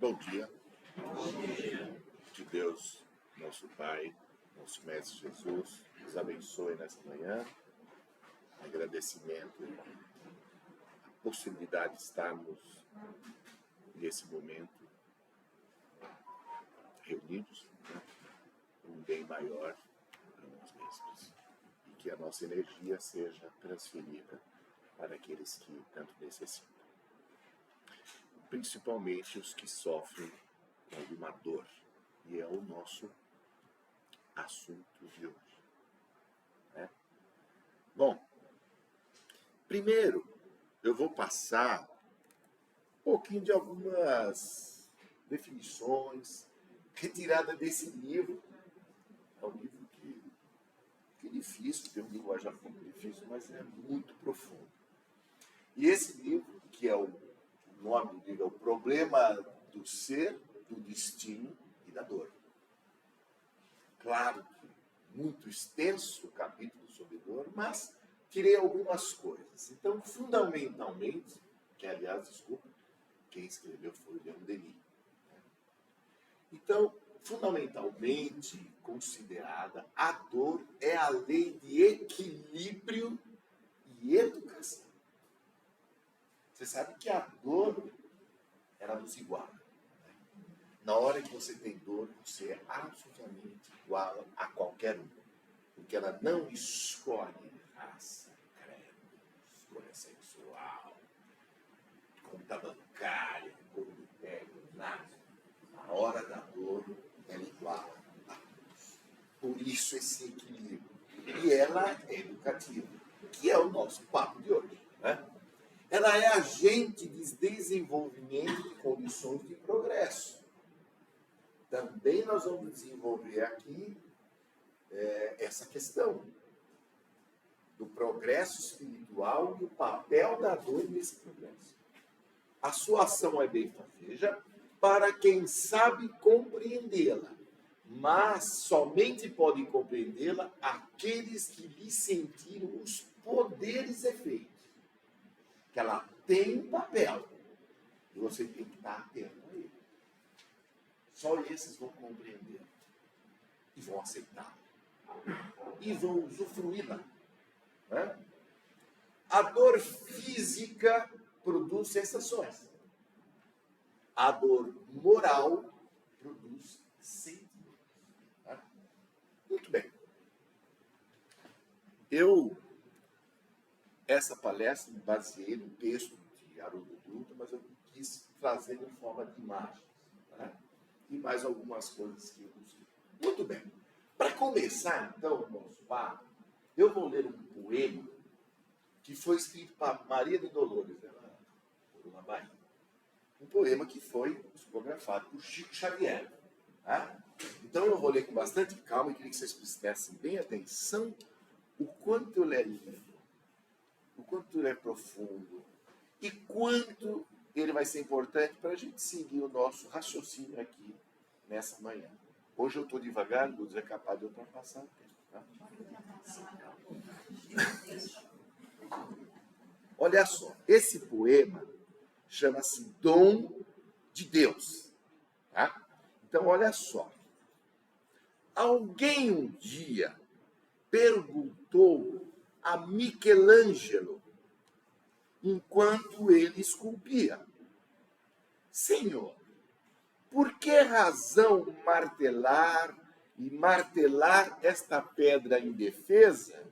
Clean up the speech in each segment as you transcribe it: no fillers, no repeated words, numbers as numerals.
Bom dia. Que Deus, nosso Pai, nosso Mestre Jesus, nos abençoe nesta manhã. Agradecimento a possibilidade de estarmos nesse momento reunidos, um bem maior para nós mesmos. E que a nossa energia seja transferida para aqueles que tanto necessitam. Principalmente os que sofrem com alguma dor. E é o nosso assunto de hoje. Bom, primeiro eu vou passar um pouquinho de algumas definições retiradas desse livro. É um livro que é difícil, tem um linguajar muito difícil, mas é muito profundo. E esse livro, que é o nome do livro, é O Problema do Ser, do Destino e da Dor. Claro que muito extenso o capítulo sobre dor, mas tirei algumas coisas. Então, fundamentalmente, que aliás, desculpa, quem escreveu foi o Leon Denis. Então, fundamentalmente considerada, a dor é a lei de equilíbrio e educação. Você sabe que a dor, ela nos iguala. Na hora que você tem dor, você é absolutamente igual a qualquer um. Porque ela não escolhe raça, credo, escolha sexual, conta bancária, cor de pele, nada. Na hora da dor, ela iguala a todos. Por isso esse equilíbrio. E ela é educativa, que é o nosso papo de hoje. Ela é agente de desenvolvimento de condições de progresso. Também nós vamos desenvolver aqui essa questão do progresso espiritual e o papel da dor nesse progresso. A sua ação é benfazeja para quem sabe compreendê-la, mas somente podem compreendê-la aqueles que lhe sentiram os poderes e efeitos. Que ela tem um papel e você tem que estar atento a ele. Só esses vão compreender e vão aceitar e vão usufruí-la. A dor física produz sensações. A dor moral produz sentimentos. Muito bem. Essa palestra me baseei no texto de Haroldo Dutra, mas eu quis trazer em forma de imagens. E mais algumas coisas que eu usei. Muito bem. Para começar, então, o nosso papo, eu vou ler um poema que foi escrito para Maria de Dolores, ela morou na Bahia. Um poema que foi psicografado por Chico Xavier. Então, eu vou ler com bastante calma e queria que vocês prestassem bem atenção o quanto ele é lindo, o quanto ele é profundo e quanto ele vai ser importante para a gente seguir o nosso raciocínio aqui nessa manhã. Hoje eu estou devagar, não é capaz de ultrapassar o tempo. Olha só, esse poema chama-se Dom de Deus. Então, olha só. Alguém um dia perguntou a Michelangelo, enquanto ele esculpia: Senhor, por que razão martelar esta pedra indefesa?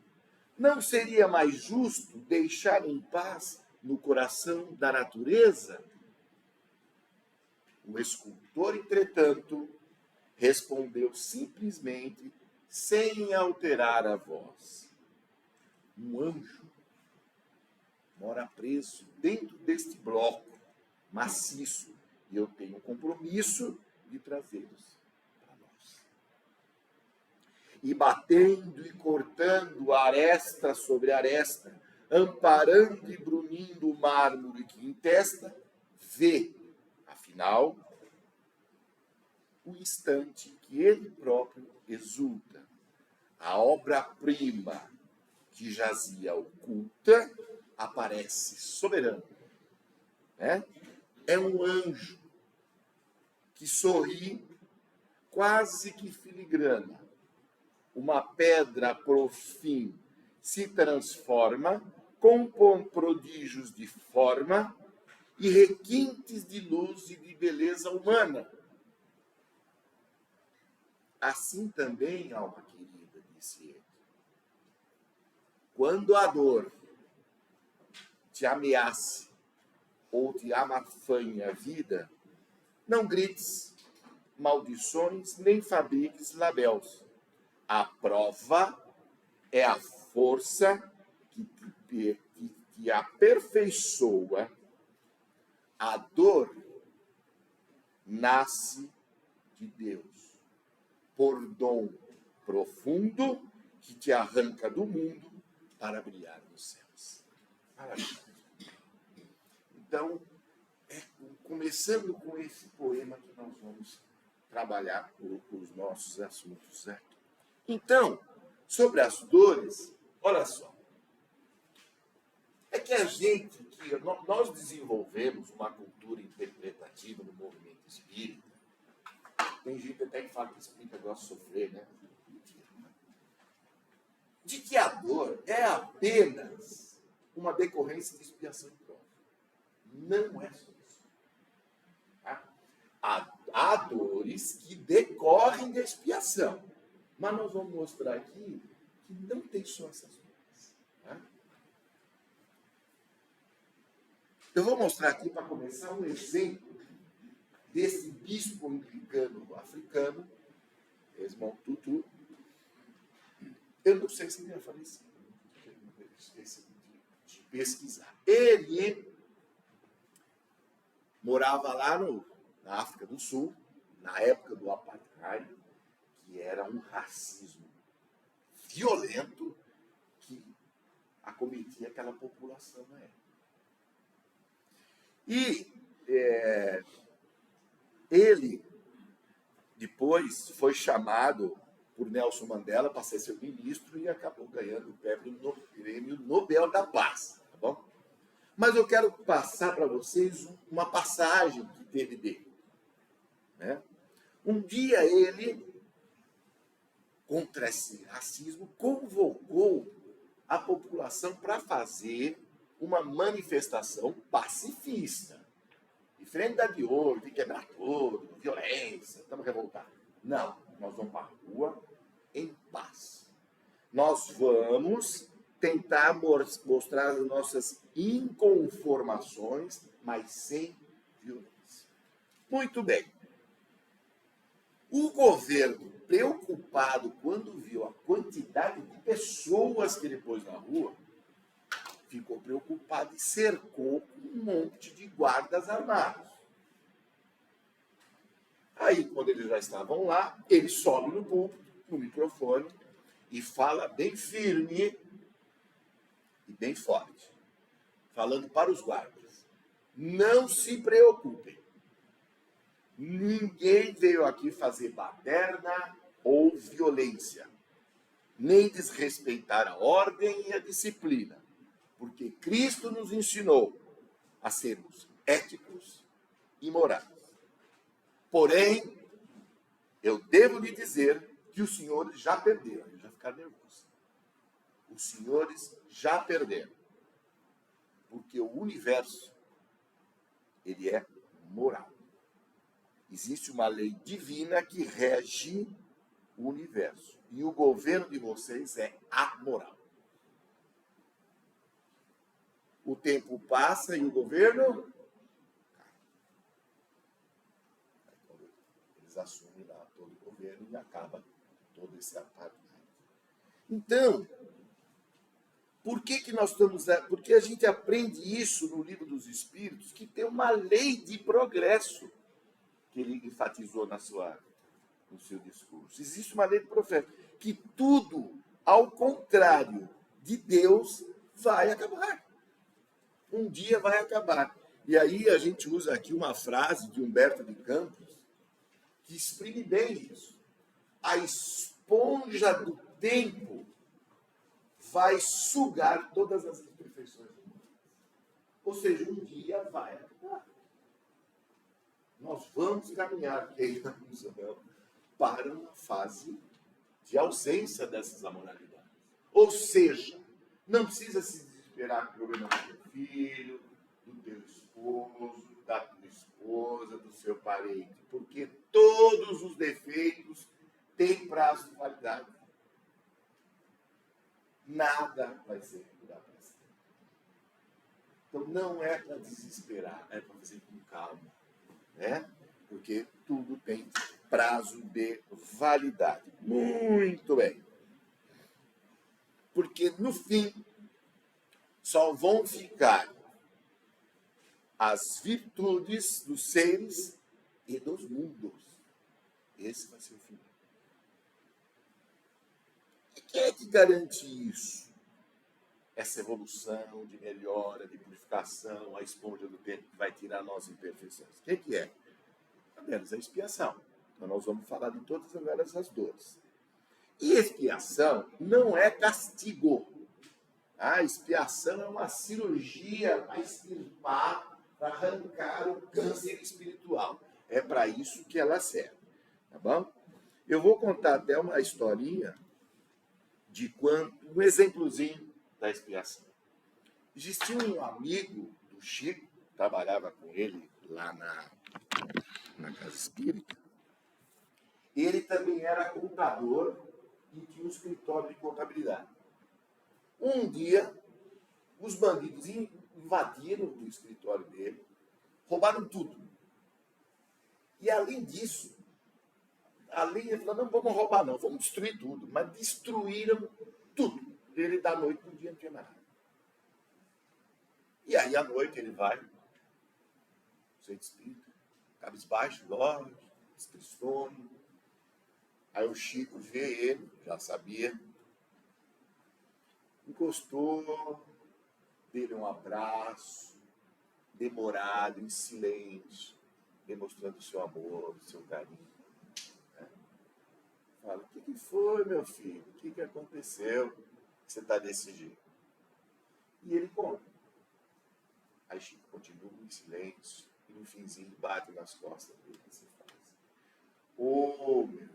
Não seria mais justo deixar em paz no coração da natureza? O escultor, entretanto, respondeu simplesmente, sem alterar a voz: um anjo mora preso dentro deste bloco maciço e eu tenho um compromisso de trazê-los para nós. E batendo e cortando aresta sobre aresta, amparando e brunindo o mármore que entesta, vê, afinal, o instante que ele próprio exulta. A obra-prima que jazia oculta aparece soberano. É um anjo que sorri quase que filigrana. Uma pedra, por fim, se transforma, compõe prodígios de forma e requintes de luz e de beleza humana. Assim também, alma querida, disse ele, quando a dor te ameace ou te amafanhe a vida, não grites maldições nem fabriques labéus. A prova é a força que te aperfeiçoa. A dor nasce de Deus, por dom profundo que te arranca do mundo para brilhar nos céus. Maravilha. Então, começando com esse poema que nós vamos trabalhar os nossos assuntos aqui. Então, sobre as dores, olha só. É que nós desenvolvemos uma cultura interpretativa no movimento espírita. Tem gente até que fala que espírita gosta de sofrer, né? Mentira. De que a dor é apenas uma decorrência de expiação e prova. Não é só isso. Tá? Há dores que decorrem da expiação. Mas nós vamos mostrar aqui que não tem só essas dores. Tá? Eu vou mostrar aqui, para começar, um exemplo desse bispo anglicano africano, Desmond Tutu. Eu não sei se ele já falecido, esqueci de pesquisar. Ele morava lá na África do Sul, na época do apartheid, que era um racismo violento que acometia aquela população na época. E ele, depois, foi chamado por Nelson Mandela para ser seu ministro e acabou ganhando o Prêmio Nobel da Paz. Tá bom? Mas eu quero passar para vocês uma passagem que teve dele. Né? Um dia ele, contra esse racismo, convocou a população para fazer uma manifestação pacifista. Diferente da de hoje, de quebrar tudo, violência, estamos revoltados. Não, nós vamos para a rua em paz. Nós vamos tentar mostrar as nossas inconformações, mas sem violência. Muito bem. O governo, preocupado quando viu a quantidade de pessoas que ele pôs na rua, ficou preocupado e cercou um monte de guardas armados. Aí, quando eles já estavam lá, ele sobe no púlpito, no microfone, e fala bem firme e bem forte, falando para os guardas: não se preocupem, ninguém veio aqui fazer baderna ou violência, nem desrespeitar a ordem e a disciplina, porque Cristo nos ensinou a sermos éticos e morais. Porém, eu devo lhe dizer que os senhores já perderam. Eu já ficar nervoso. Os senhores já perderam. Porque o universo, ele é moral. Existe uma lei divina que rege o universo. E o governo de vocês é amoral. O tempo passa e o governo... Eles assumem lá todo o governo e acaba todo esse apartheid. Então, por que nós estamos... Porque a gente aprende isso no Livro dos Espíritos, que tem uma lei de progresso, que ele enfatizou no seu discurso. Existe uma lei de progresso, que tudo, ao contrário de Deus, vai acabar. Um dia vai acabar. E aí a gente usa aqui uma frase de Humberto de Campos, que exprime bem isso. A esponja do tempo vai sugar todas as imperfeições do mundo. Ou seja, um dia vai acabar. nós vamos caminhar, queiramos ou não, para uma fase de ausência dessas amoralidades. Ou seja, não precisa se desesperar com o problema do teu filho, do teu esposo, da tua esposa, do seu parente, porque todos os defeitos têm prazo de validade. Nada vai ser curado para sempre. Então não é para desesperar, é para fazer com calma, né? Porque tudo tem prazo de validade. Muito bem. Porque no fim só vão ficar as virtudes dos seres e dos mundos. Esse vai ser o fim. E quem é que garante isso? Essa evolução de melhora, de purificação, a esponja do tempo que vai tirar nossas imperfeições. Quem que é? Apenas a expiação. Então nós vamos falar de todas essas dores. E expiação não é castigo. A expiação é uma cirurgia para extirpar, para arrancar o câncer espiritual. É para isso que ela serve. Tá bom? Eu vou contar até uma historinha de um exemplozinho da expiação. Existia um amigo do Chico, trabalhava com ele lá na casa espírita. Ele também era contador e tinha um escritório de contabilidade. Um dia, os bandidos invadiram o escritório dele, roubaram tudo. E além disso, ele falou, não vamos roubar não, vamos destruir tudo. Mas destruíram tudo. Ele da noite para o dia não tinha mais nada. E aí à noite ele vai, centro espírita, cabisbaixo, olhos, tristonho. Aí o Chico vê ele, já sabia, encostou, deu um abraço, demorado, em silêncio, demonstrando o seu amor, o seu carinho. Fala, o que foi, meu filho? O que aconteceu que você está desse jeito? E ele conta. Aí Chico continua em silêncio e no finzinho bate nas costas dele e se faz. Ô, meu,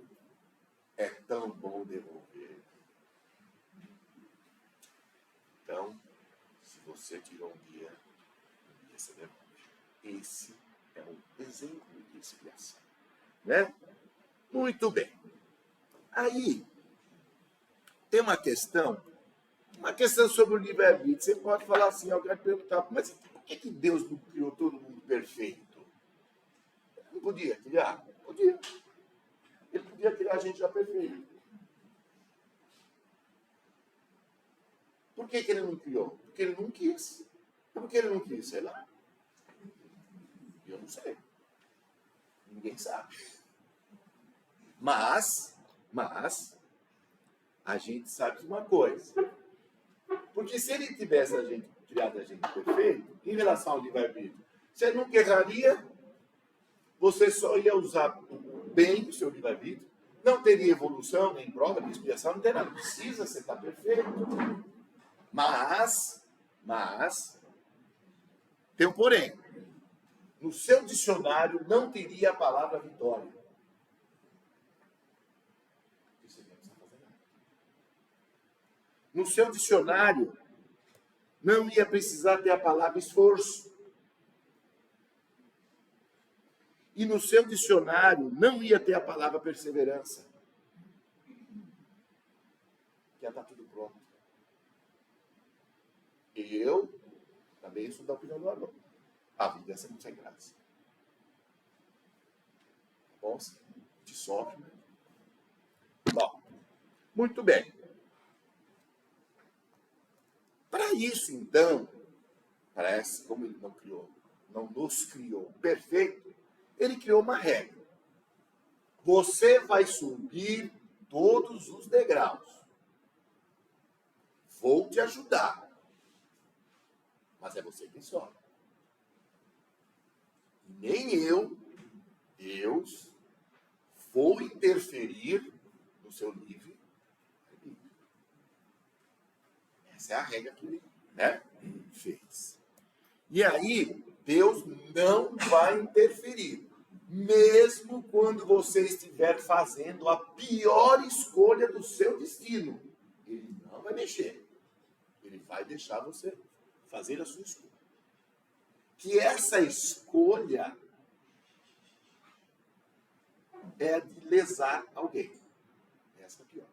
é tão bom devolver. Então, se você tirou um dia você devolve. Esse é um exemplo de expiação. Né? Muito bem. Aí, tem uma questão sobre o livre-arbítrio. Você pode falar assim, eu quero perguntar, mas por que Deus não criou todo mundo perfeito? Não podia criar? Podia. Ele podia criar a gente já perfeito. Por que ele não criou? Porque ele não quis. Por que ele não quis? Sei lá. Eu não sei. Ninguém sabe. Mas, a gente sabe de uma coisa. Porque se ele tivesse criado a gente perfeito, em relação ao livre-arbítrio, você nunca erraria, você só ia usar bem o seu livre-arbítrio, não teria evolução, nem prova, nem expiação, não tem nada. Precisa, você está perfeito. Mas, tem um porém. No seu dicionário não teria a palavra vitória. No seu dicionário não ia precisar ter a palavra esforço. E no seu dicionário não ia ter a palavra perseverança. Já está tudo pronto. Eu também sou da opinião do aluno. A vida é sempre sem graça. Bom, te sofre, né? Bom, muito bem. Para isso, então, parece como ele não nos criou perfeito, ele criou uma regra. Você vai subir todos os degraus. Vou te ajudar. Mas é você quem sobe. Nem eu, Deus, vou interferir no seu livre. Essa é a regra que ele fez. E aí, Deus não vai interferir. Mesmo quando você estiver fazendo a pior escolha do seu destino, ele não vai mexer. Ele vai deixar você fazer a sua escolha. Que essa escolha é de lesar alguém. Essa é a pior.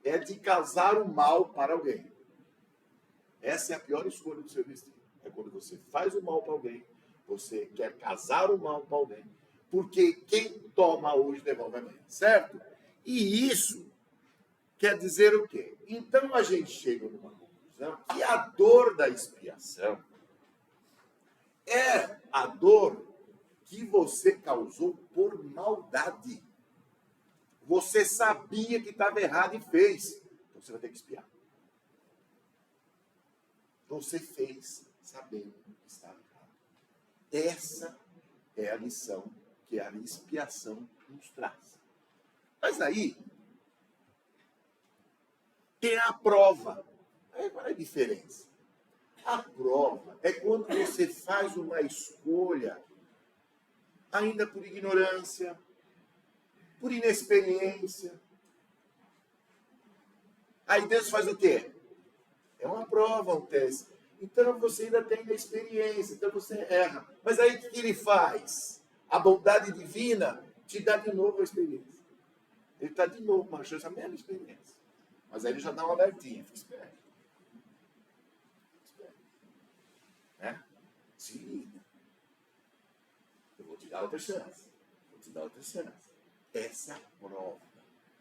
É de causar o mal para alguém. Essa é a pior escolha do seu destino. É quando você faz o mal para alguém, você quer causar o mal para alguém, porque quem toma hoje devolve amanhã, certo? E isso quer dizer o quê? Então a gente chega numa conclusão que a dor da expiação é a dor que você causou por maldade. Você sabia que estava errado e fez. Então você vai ter que expiar. Você fez sabendo que estava errado. Essa é a lição que a expiação nos traz. Mas aí, tem a prova. Aí qual é a diferença? A prova é quando você faz uma escolha, ainda por ignorância, por inexperiência. Aí Deus faz o quê? É uma prova, um teste. Então você ainda tem inexperiência, então você erra. Mas aí o que ele faz? A bondade divina te dá de novo a experiência. Ele está de novo uma chance, a mesma experiência. Mas aí ele já dá um alertinho. Fica esperto. Né? Se liga. Eu vou te dar outra chance. Vou te dar outra chance. Essa é a prova.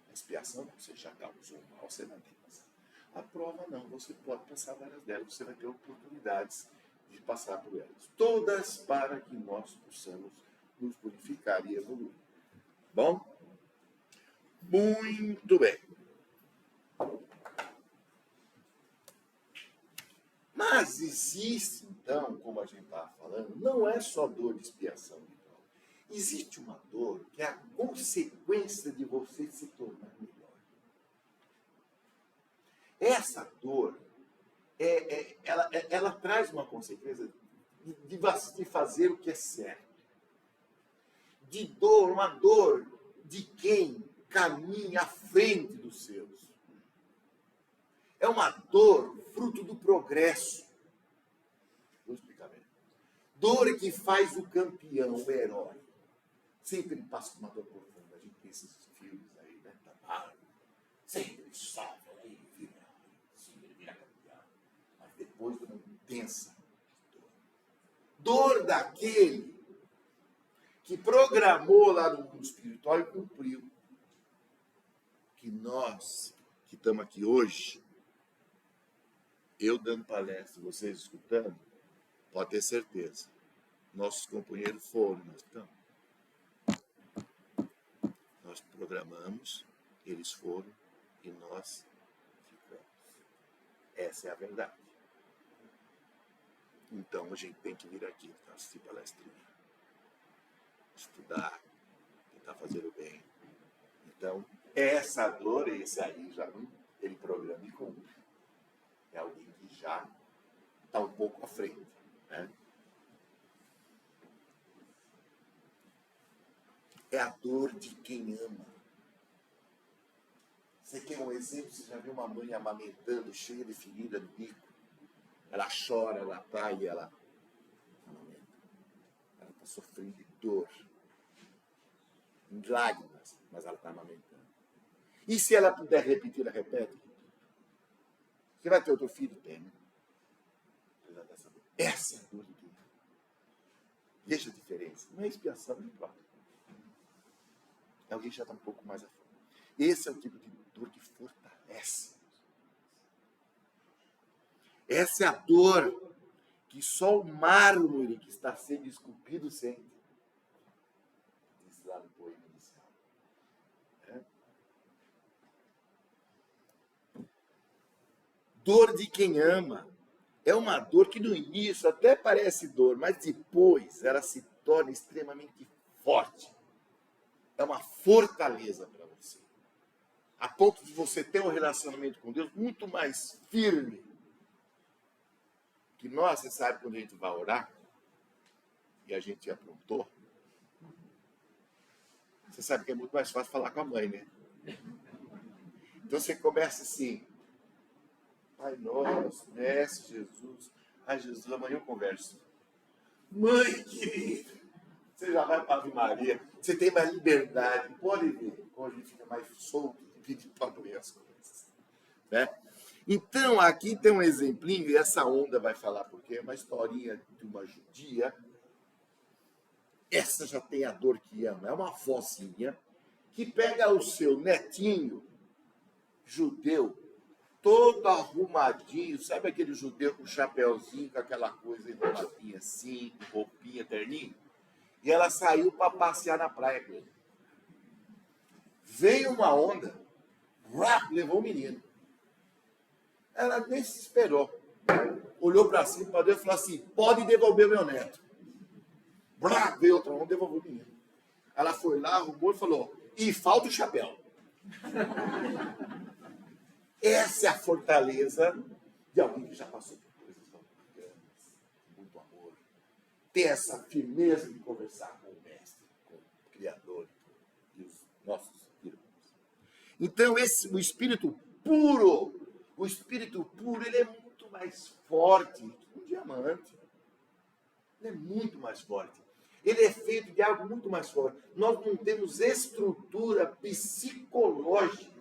A expiação, você já causou mal, você não tem que passar. A prova não, você pode passar várias delas, você vai ter oportunidades de passar por elas. Todas para que nós possamos nos purificar e evoluir. Bom? Muito bem. Mas existe, então, como a gente estava falando, não é só dor de expiação de prova. Existe uma dor que é a consequência de você se tornar melhor. Essa dor, ela traz uma consequência de fazer o que é certo. De dor, uma dor de quem caminha à frente dos seus. É uma dor fruto do progresso. Vou explicar bem. Dor que faz o campeão, o herói. Sempre ele passa por uma dor profunda. A gente tem esses filmes aí, né? Sempre ele sofre, aí ele vira campeão. Mas depois de uma intensa dor. Dor daquele que programou lá no mundo espiritual e cumpriu. Que nós, que estamos aqui hoje, eu dando palestra, vocês escutando, pode ter certeza. Nossos companheiros foram, nós estamos. Nós programamos, eles foram e nós ficamos. Essa é a verdade. Então a gente tem que vir aqui para assistir palestrinha, estudar, tentar fazer o bem. Então, essa dor, esse aí já não, ele programa e cumpre. É alguém que já está um pouco à frente. Né? É a dor de quem ama. Você quer um exemplo? Você já viu uma mãe amamentando, cheia de ferida no bico? Ela chora, ela tá e ela amamenta. Ela está sofrendo de dor, em lágrimas, mas ela está amamentando. E se ela puder repetir, ela repete? Você vai ter outro filho? Tem, né? Essa é a dor de quem ama. Veja a diferença. Não é expiação, não importa. Alguém já está um pouco mais a fundo. Esse é o tipo de dor que fortalece. Essa é a dor que só o mármore que está sendo esculpido sente. Diz lá no poema inicial. Dor de quem ama. É uma dor que no início até parece dor, mas depois ela se torna extremamente forte. É uma fortaleza para você. A ponto de você ter um relacionamento com Deus muito mais firme. Que nós, você sabe, quando a gente vai orar, e a gente aprontou, sabe que é muito mais fácil falar com a mãe, né? Então você começa assim, Pai nosso, Mestre Jesus. Ai, Jesus, amanhã eu converso. Mãe querida, você já vai para a Ave Maria, você tem mais liberdade, pode ver, como a gente fica mais solto de pedir para amanhã as coisas. Né? Então, aqui tem um exemplinho, e essa onda vai falar, porque é uma historinha de uma judia. Essa já tem a dor que ama, é uma avózinha que pega o seu netinho judeu, todo arrumadinho, sabe aquele judeu com chapéuzinho, com aquela coisa enroladinha assim, com roupinha, terninho? E ela saiu para passear na praia com ele. Veio uma onda, levou o menino. Ela nem se esperou. Olhou para cima, para Deus e falou assim, pode devolver meu neto. Veio outra onda, devolveu o menino. Ela foi lá, arrumou e falou, e falta o chapéu. Essa é a fortaleza de alguém que já passou por coisas tão grandes, muito amor. Ter essa firmeza de conversar com o Mestre, com o Criador e os nossos irmãos. Então, o espírito puro, ele é muito mais forte que um diamante. Ele é muito mais forte. Ele é feito de algo muito mais forte. Nós não temos estrutura psicológica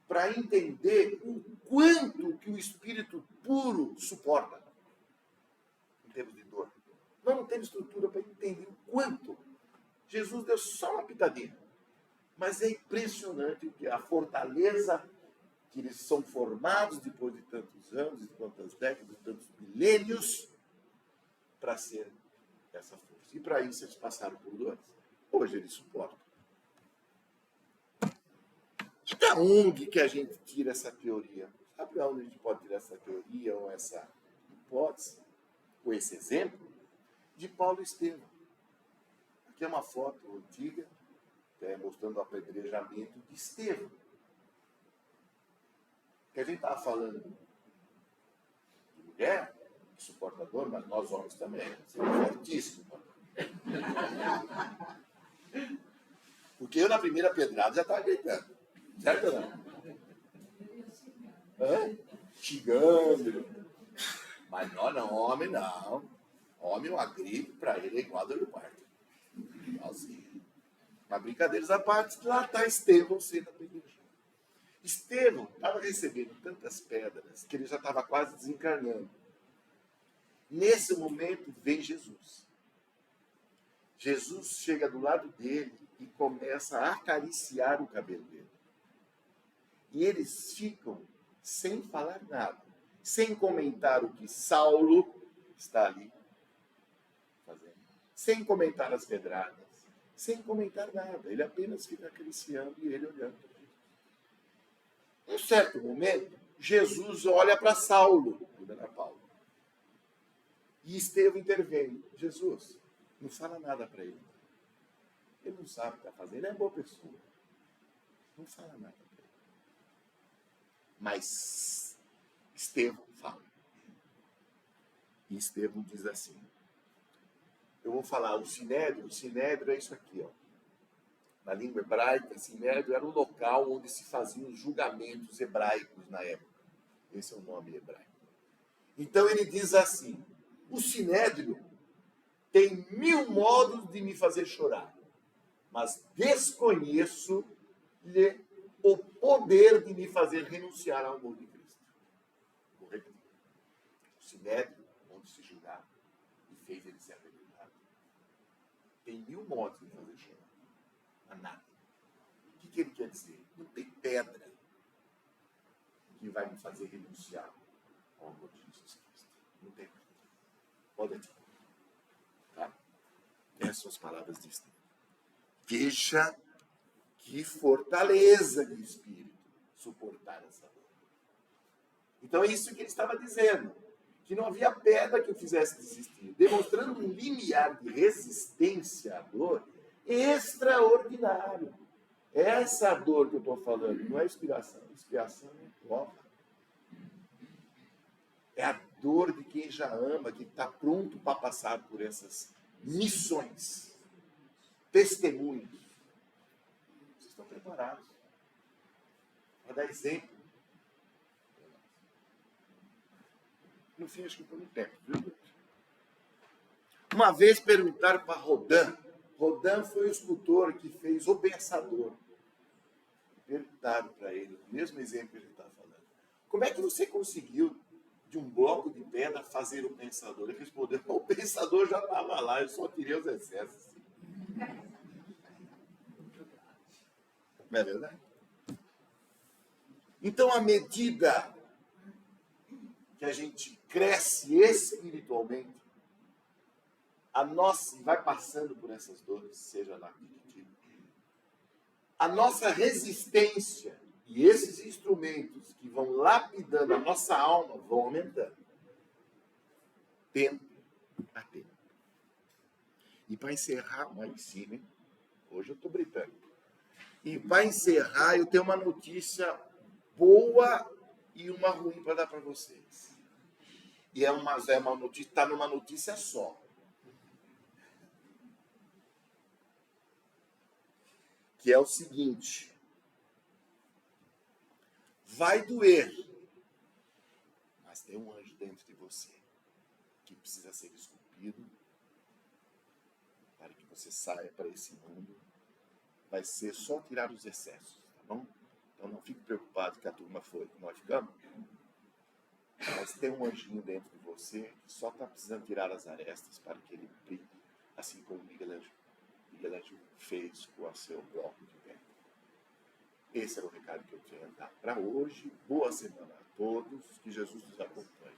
para entender o quanto que o espírito puro suporta em termos de dor. Nós não temos estrutura para entender o quanto. Jesus deu só uma pitadinha. Mas é impressionante que a fortaleza que eles são formados depois de tantos anos, de tantas décadas, de tantos milênios, para ser essa força. E para isso eles passaram por dores. Hoje eles suportam. E da onde que a gente tira essa teoria? Sabe da onde a gente pode tirar essa teoria ou essa hipótese, ou esse exemplo? De Paulo e Estevão. Aqui é uma foto antiga, mostrando o apedrejamento de Estevão. Que a gente estava falando de mulher, que suporta dor, mas nós homens também. É fortíssimo. Porque eu, na primeira pedrada, já estava gritando. Certo ou não? Xingando. Mas nós não, homem não. Homem, uma gripe para ele é igual a dor do parto. Igualzinho. Mas brincadeiras à parte, lá está Estevão sendo apedrejado. Estevão estava recebendo tantas pedras que ele já estava quase desencarnando. Nesse momento vem Jesus. Jesus chega do lado dele e começa a acariciar o cabelo dele. E eles ficam sem falar nada, sem comentar o que Saulo está ali fazendo, sem comentar as pedradas, sem comentar nada. Ele apenas fica acariciando e ele olhando para Jesus. Em um certo momento, Jesus olha para Saulo, para Paulo. E Estevão intervém. Jesus, não fala nada para ele. Ele não sabe o que está fazendo. Ele é boa pessoa. Não fala nada para ele. Mas Estevão fala. E Estevão diz assim. Eu vou falar o sinédrio. O sinédrio é isso aqui, ó. Na língua hebraica, sinédrio era o local onde se faziam os julgamentos hebraicos na época. Esse é o nome hebraico. Então ele diz assim, o sinédrio tem 1000 modos de me fazer chorar, mas desconheço-lhe o poder de me fazer renunciar ao amor de Cristo. Vou repetir. O sinédrio, onde se julgava e fez ele ser apedrejado, tem 1000 modos de me fazer chorar. A nada. O que ele quer dizer? Não tem pedra que vai me fazer renunciar ao amor de Jesus Cristo. Não tem pedra. Pode atirar. Tá? Essas são as palavras de Estevão. Veja que fortaleza de espírito suportar essa dor. Então é isso que ele estava dizendo. Que não havia pedra que o fizesse desistir. Demonstrando um limiar de resistência à dor extraordinário. Essa dor que eu estou falando não é expiação. Expiação é prova. É a dor de quem já ama, que está pronto para passar por essas missões. Testemunhos. preparados. Vou dar exemplo. No fim, acho que estou no tempo, viu? Uma vez perguntaram para Rodin. Rodin foi o escultor que fez O Pensador. Perguntaram para ele, o mesmo exemplo que ele está falando. Como é que você conseguiu, de um bloco de pedra, fazer o Pensador? Ele respondeu, o Pensador já estava lá, eu só tirei os excessos. Não é verdade? Então, à medida que a gente cresce espiritualmente, a nossa, vai passando por essas dores, seja lá que tipo, a nossa resistência e esses instrumentos que vão lapidando a nossa alma vão aumentando. Tempo a tempo. E para encerrar, lá em cima, hein? Hoje eu estou britânico. E para encerrar, eu tenho uma notícia boa e uma ruim para dar para vocês. E é uma notícia, está numa notícia só. Que é o seguinte: vai doer, mas tem um anjo dentro de você que precisa ser esculpido para que você saia para esse mundo. Vai ser só tirar os excessos, tá bom? Então não fique preocupado que a turma foi, que nós ficamos. Mas tem um anjinho dentro de você que só está precisando tirar as arestas para que ele brilhe, assim como Miguel Ângelo fez com o seu bloco de pedra. Esse era o recado que eu tinha a dar para hoje. Boa semana a todos. Que Jesus nos acompanhe.